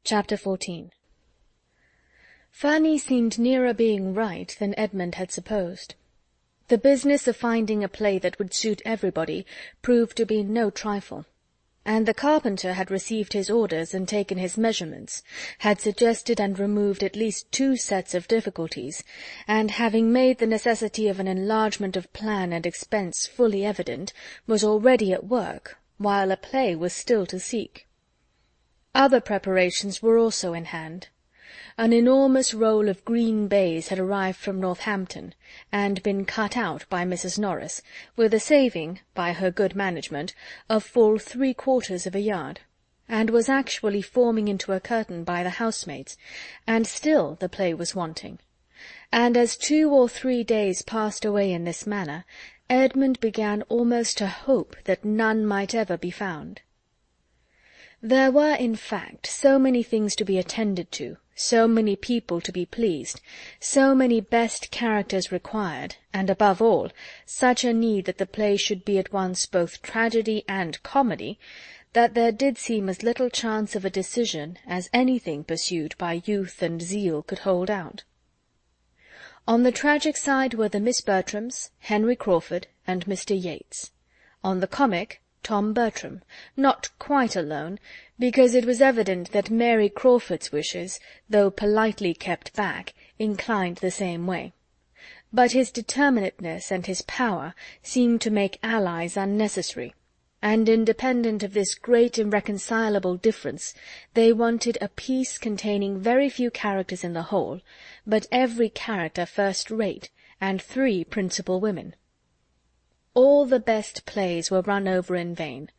Chapter 14. Fanny seemed nearer being right than Edmund had supposed. The business of finding a play that would suit everybody proved to be no trifle, and the carpenter had received his orders and taken his measurements, had suggested and removed at least 2 sets of difficulties, and, having made the necessity of an enlargement of plan and expense fully evident, was already at work, while a play was still to seek. Other preparations were also in hand. An enormous roll of green baize had arrived from Northampton, and been cut out by Mrs. Norris, with a saving, by her good management, of full 3/4 of a yard, and was actually forming into a curtain by the housemaids, and still the play was wanting. And as 2 or 3 days passed away in this manner, Edmund began almost to hope that none might ever be found. There were, in fact, so many things to be attended to, so many people to be pleased, so many best characters required, and, above all, such a need that the play should be at once both tragedy and comedy, that there did seem as little chance of a decision as anything pursued by youth and zeal could hold out. On the tragic side were the Miss Bertrams, Henry Crawford, and Mr. Yates. On the comic, Tom Bertram, not quite alone, because it was evident that Mary Crawford's wishes, though politely kept back, inclined the same way. But his determinateness and his power seemed to make allies unnecessary, and independent of this great irreconcilable difference, they wanted a piece containing very few characters in the whole, but every character first-rate, and 3 principal women. All the best plays were run over in vain.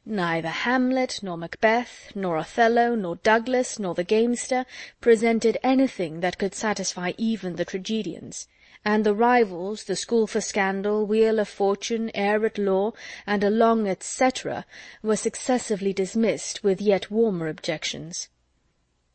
Neither Hamlet, nor Macbeth, nor Othello, nor Douglas, nor the Gamester presented anything that could satisfy even the tragedians, and the Rivals, the School for Scandal, Wheel of Fortune, Heir at Law, and a long etc. were successively dismissed with yet warmer objections.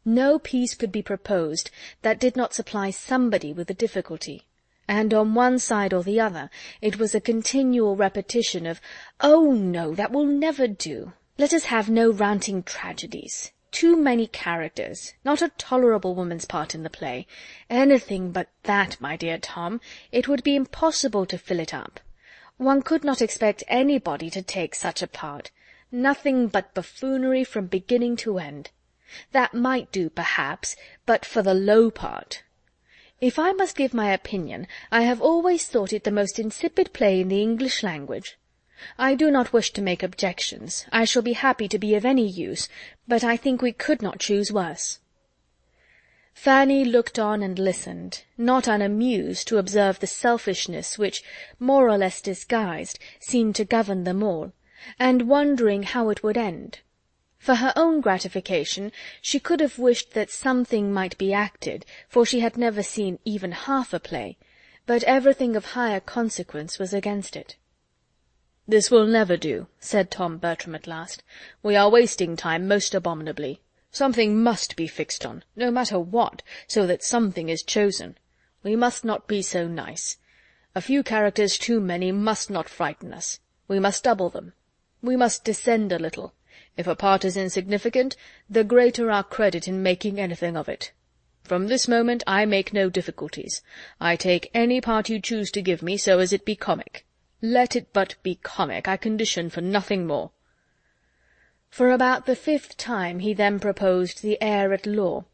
No piece could be proposed that did not supply somebody with a difficulty, and on one side or the other it was a continual repetition of, "Oh, no, that will never do. Let us have no ranting tragedies. Too many characters. Not a tolerable woman's part in the play. Anything but that, my dear Tom. It would be impossible to fill it up. One could not expect anybody to take such a part. Nothing but buffoonery from beginning to end. That might do, perhaps, but for the low part. If I must give my opinion, I have always thought it the most insipid play in the English language. I do not wish to make objections. I shall be happy to be of any use, but I think we could not choose worse." Fanny looked on and listened, not unamused to observe the selfishness which, more or less disguised, seemed to govern them all, and wondering how it would end. For her own gratification, she could have wished that something might be acted, for she had never seen even half a play, but everything of higher consequence was against it. "This will never do," said Tom Bertram at last. "We are wasting time most abominably. Something must be fixed on, no matter what, so that something is chosen. We must not be so nice. A few characters too many must not frighten us. We must double them. We must descend a little. If a part is insignificant, the greater our credit in making anything of it. From this moment I make no difficulties. I take any part you choose to give me, so as it be comic. Let it but be comic, I condition for nothing more." For about the 5th time he then proposed the Heir at Law,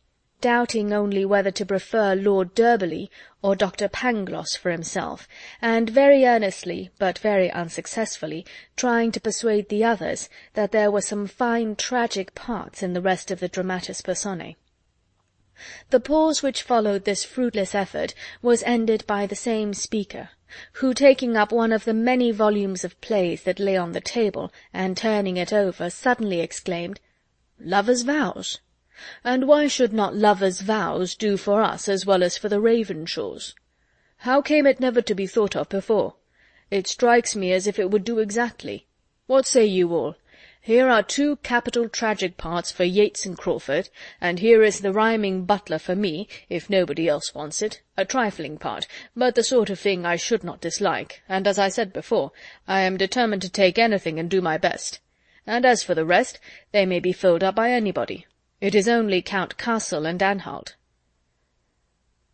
doubting only whether to prefer Lord Derby or Dr. Pangloss for himself, and very earnestly, but very unsuccessfully, trying to persuade the others that there were some fine tragic parts in the rest of the dramatis personae. The pause which followed this fruitless effort was ended by the same speaker, who, taking up one of the many volumes of plays that lay on the table, and turning it over, suddenly exclaimed, "Lovers' Vows! And why should not Lovers' Vows do for us as well as for the Ravenshaws? How came it never to be thought of before? It strikes me as if it would do exactly. What say you all? Here are 2 capital tragic parts for Yates and Crawford, and here is the rhyming butler for me, if nobody else wants it, a trifling part, but the sort of thing I should not dislike, and, as I said before, I am determined to take anything and do my best. and as for the rest, they may be filled up by anybody. It is only Count Castle and Anhalt."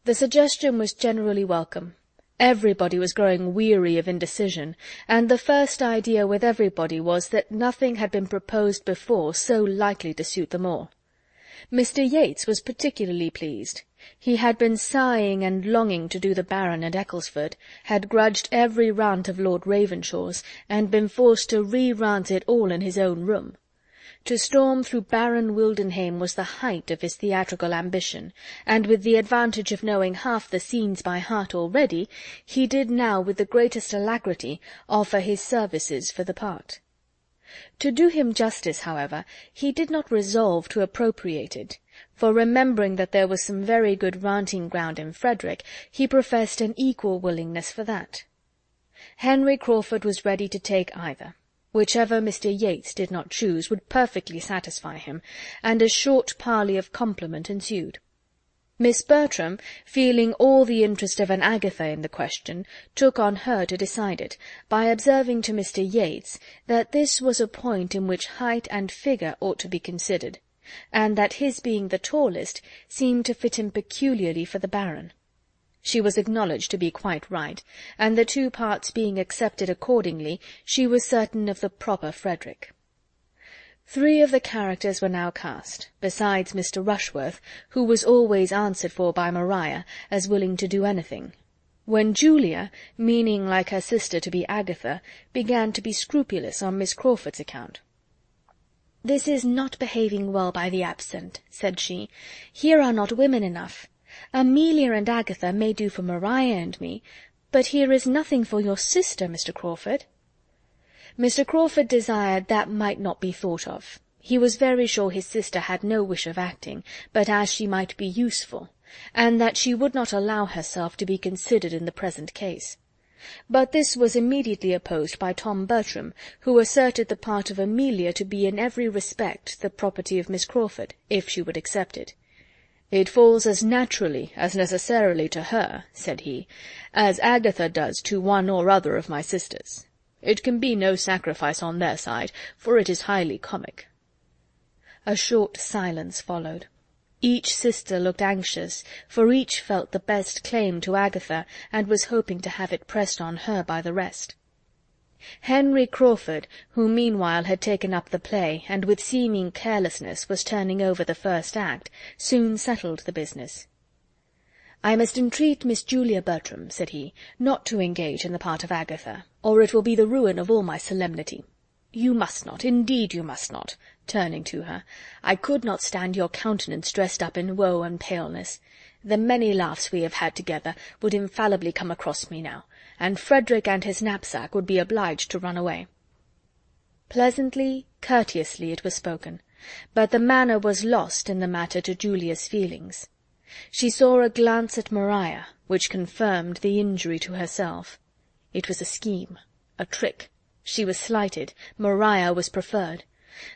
The suggestion was generally welcome. Everybody was growing weary of indecision, and the first idea with everybody was that nothing had been proposed before so likely to suit them all. Mr. Yates was particularly pleased. He had been sighing and longing to do the Baron and Ecclesford, had grudged every rant of Lord Ravenshaw's, and been forced to re-rant it all in his own room. To storm through Baron Wildenhain was the height of his theatrical ambition, and with the advantage of knowing half the scenes by heart already, he did now with the greatest alacrity offer his services for the part. To do him justice, however, he did not resolve to appropriate it, for remembering that there was some very good ranting ground in Frederick, he professed an equal willingness for that. Henry Crawford was ready to take either. Whichever Mr. Yates did not choose would perfectly satisfy him, and a short parley of compliment ensued. Miss Bertram, feeling all the interest of an Agatha in the question, took on her to decide it, by observing to Mr. Yates that this was a point in which height and figure ought to be considered, and that his being the tallest seemed to fit him peculiarly for the Baron. She was acknowledged to be quite right, and the two parts being accepted accordingly, she was certain of the proper Frederick. 3 of the characters were now cast, besides Mr. Rushworth, who was always answered for by Maria, as willing to do anything, when Julia, meaning like her sister to be Agatha, began to be scrupulous on Miss Crawford's account. "This is not behaving well by the absent," said she. "Here are not women enough. Amelia and Agatha may do for Maria and me, but here is nothing for your sister, Mr. Crawford." Mr. Crawford desired that might not be thought of. He was very sure his sister had no wish of acting, but as she might be useful, and that she would not allow herself to be considered in the present case. But this was immediately opposed by Tom Bertram, who asserted the part of Amelia to be in every respect the property of Miss Crawford, if she would accept it. "It falls as naturally, as necessarily to her," said he, "as Agatha does to one or other of my sisters. It can be no sacrifice on their side, for it is highly comic." A short silence followed. Each sister looked anxious, for each felt the best claim to Agatha, and was hoping to have it pressed on her by the rest. Henry Crawford, who meanwhile had taken up the play, and with seeming carelessness was turning over the first act, soon settled the business. "I must entreat Miss Julia Bertram," said he, "not to engage in the part of Agatha, or it will be the ruin of all my solemnity. You must not, indeed you must not," turning to her. "I could not stand your countenance dressed up in woe and paleness. The many laughs we have had together would infallibly come across me now, and Frederick and his knapsack would be obliged to run away." Pleasantly, courteously it was spoken, but the manner was lost in the matter to Julia's feelings. She saw a glance at Maria, which confirmed the injury to herself. It was a scheme, a trick. She was slighted, Maria was preferred.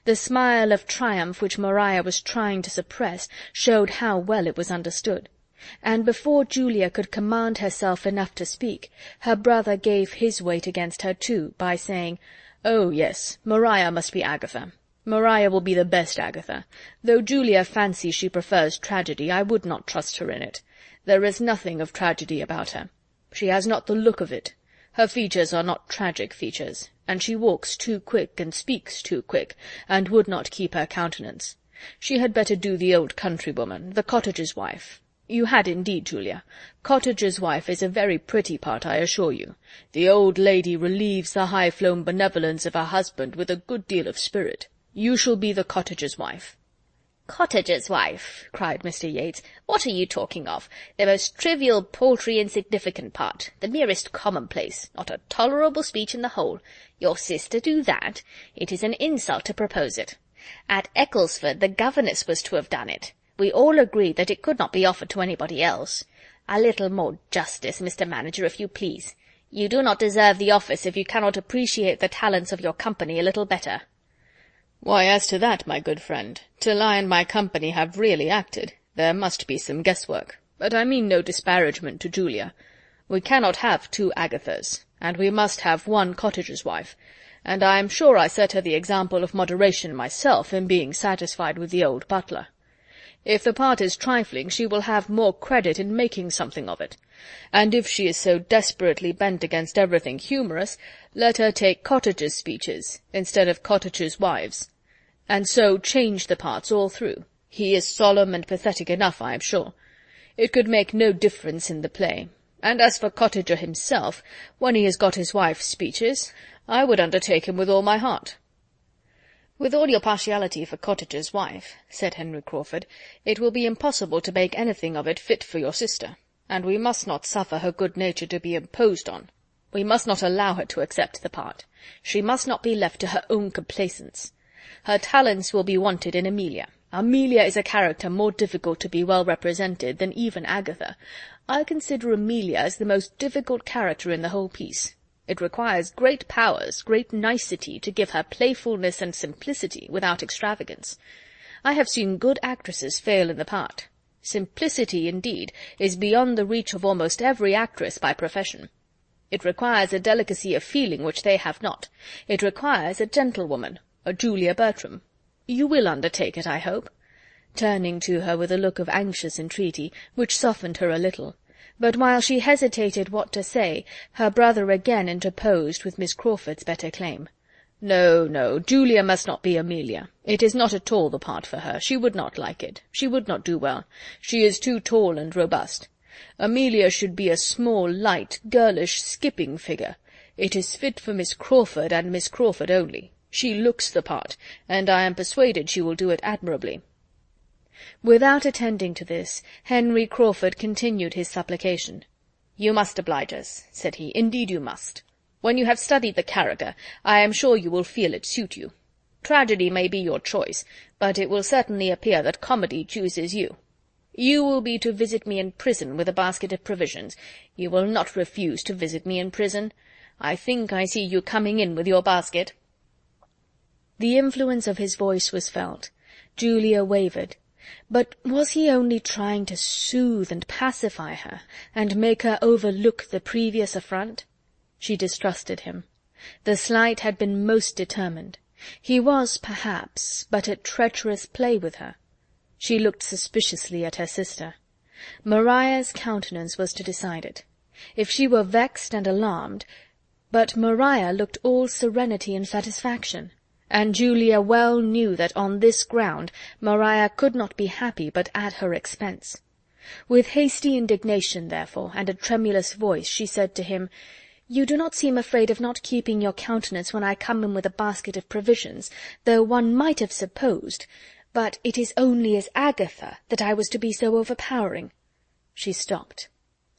The smile of triumph which Maria was trying to suppress showed how well it was understood, and before Julia could command herself enough to speak, her brother gave his weight against her too, by saying, "Oh, yes, Maria must be Agatha. Maria will be the best Agatha. Though Julia fancies she prefers tragedy, I would not trust her in it. There is nothing of tragedy about her. She has not the look of it. Her features are not tragic features, and she walks too quick and speaks too quick, and would not keep her countenance. She had better do the old countrywoman, the cottager's wife. You had indeed, Julia. Cottager's wife is a very pretty part, I assure you. The old lady relieves the high-flown benevolence of her husband with a good deal of spirit. You shall be the cottager's wife." "Cottager's wife!" cried Mr. Yates. "What are you talking of? The most trivial, paltry, insignificant part, the merest commonplace, not a tolerable speech in the whole. Your sister do that? It is an insult to propose it. At Ecclesford the governess was to have done it. We all agreed that it could not be offered to anybody else. A little more justice, Mr. Manager, if you please. You do not deserve the office if you cannot appreciate the talents of your company a little better." "Why, as to that, my good friend, till I and my company have really acted, there must be some guesswork. But I mean no disparagement to Julia. We cannot have 2 Agathas, and we must have 1 cottager's wife. and I am sure I set her the example of moderation myself in being satisfied with the old butler. If the part is trifling, she will have more credit in making something of it, and if she is so desperately bent against everything humorous, let her take cottagers' speeches instead of cottagers' wives, and so change the parts all through. He is solemn and pathetic enough, I am sure. It could make no difference in the play, and as for Cottager himself, when he has got his wife's speeches, I would undertake him with all my heart." "With all your partiality for Cottager's wife," said Henry Crawford, "it will be impossible to make anything of it fit for your sister, and we must not suffer her good nature to be imposed on. We must not allow her to accept the part. She must not be left to her own complaisance. Her talents will be wanted in Amelia. Amelia is a character more difficult to be well represented than even Agatha. I consider Amelia as the most difficult character in the whole piece. It requires great powers, great nicety, to give her playfulness and simplicity without extravagance. I have seen good actresses fail in the part. Simplicity, indeed, is beyond the reach of almost every actress by profession. It requires a delicacy of feeling which they have not. It requires a gentlewoman, a Julia Bertram. You will undertake it, I hope?" turning to her with a look of anxious entreaty, which softened her a little. But while she hesitated what to say, her brother again interposed with Miss Crawford's better claim. "No, no, Julia must not be Amelia. It is not at all the part for her. She would not like it. She would not do well. She is too tall and robust. Amelia should be a small, light, girlish, skipping figure. It is fit for Miss Crawford, and Miss Crawford only. She looks the part, and I am persuaded she will do it admirably." Without attending to this, Henry Crawford continued his supplication. "You must oblige us," said he. "Indeed you must. When you have studied the character, I am sure you will feel it suit you. Tragedy may be your choice, but it will certainly appear that comedy chooses you. You will be to visit me in prison with a basket of provisions. You will not refuse to visit me in prison. I think I see you coming in with your basket." The influence of his voice was felt. Julia wavered. But was he only trying to soothe and pacify her, and make her overlook the previous affront? She distrusted him. The slight had been most determined. He was, perhaps, but at treacherous play with her. She looked suspiciously at her sister. Maria's countenance was to decide it. If she were vexed and alarmed— but Maria looked all serenity and satisfaction, and Julia well knew that on this ground Maria could not be happy but at her expense. With hasty indignation, therefore, and a tremulous voice, she said to him, "You do not seem afraid of not keeping your countenance when I come in with a basket of provisions, though one might have supposed— but it is only as Agatha that I was to be so overpowering." She stopped.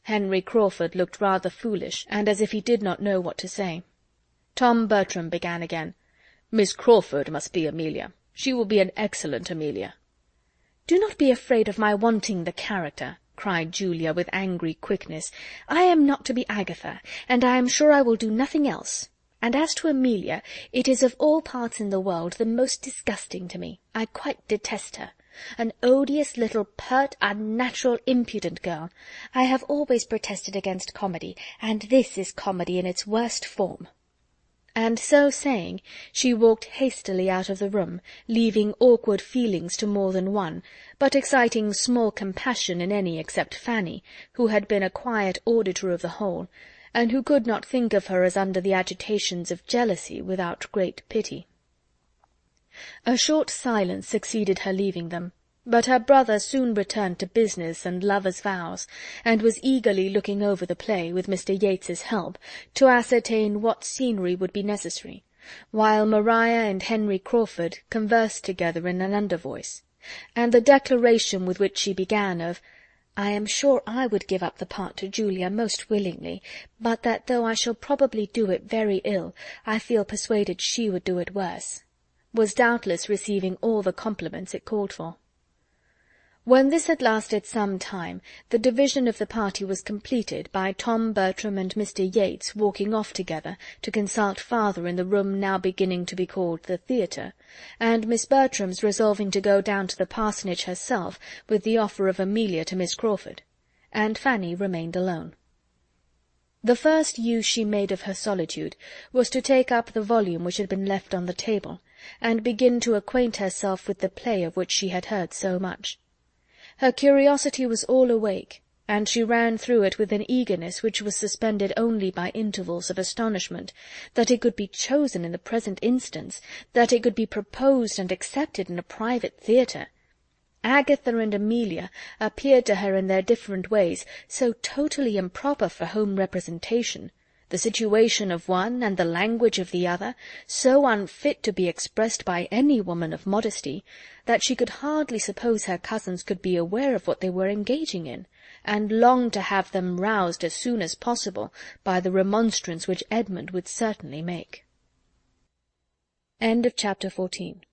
Henry Crawford looked rather foolish, and as if he did not know what to say. Tom Bertram began again. "Miss Crawford must be Amelia. She will be an excellent Amelia." "Do not be afraid of my wanting the character," cried Julia with angry quickness. "I am not to be Agatha, and I am sure I will do nothing else. And as to Amelia, it is of all parts in the world the most disgusting to me. I quite detest her. An odious little pert, unnatural, impudent girl. I have always protested against comedy, and this is comedy in its worst form." And so saying, she walked hastily out of the room, leaving awkward feelings to more than one, but exciting small compassion in any except Fanny, who had been a quiet auditor of the whole, and who could not think of her as under the agitations of jealousy without great pity. A short silence succeeded her leaving them, but her brother soon returned to business and lovers' vows, and was eagerly looking over the play, with Mr. Yates's help, to ascertain what scenery would be necessary, while Maria and Henry Crawford conversed together in an undervoice, and the declaration with which she began of "I am sure I would give up the part to Julia most willingly, but that though I shall probably do it very ill, I feel persuaded she would do it worse," was doubtless receiving all the compliments it called for. When this had lasted some time, the division of the party was completed by Tom Bertram and Mr. Yates walking off together to consult farther in the room now beginning to be called the theatre, and Miss Bertram's resolving to go down to the parsonage herself with the offer of Amelia to Miss Crawford, and Fanny remained alone. The first use she made of her solitude was to take up the volume which had been left on the table, and begin to acquaint herself with the play of which she had heard so much. Her curiosity was all awake, and she ran through it with an eagerness which was suspended only by intervals of astonishment, that it could be chosen in the present instance, that it could be proposed and accepted in a private theatre. Agatha and Amelia appeared to her in their different ways so totally improper for home representation, the situation of one and the language of the other so unfit to be expressed by any woman of modesty, that she could hardly suppose her cousins could be aware of what they were engaging in, and longed to have them roused as soon as possible by the remonstrance which Edmund would certainly make. Chapter 14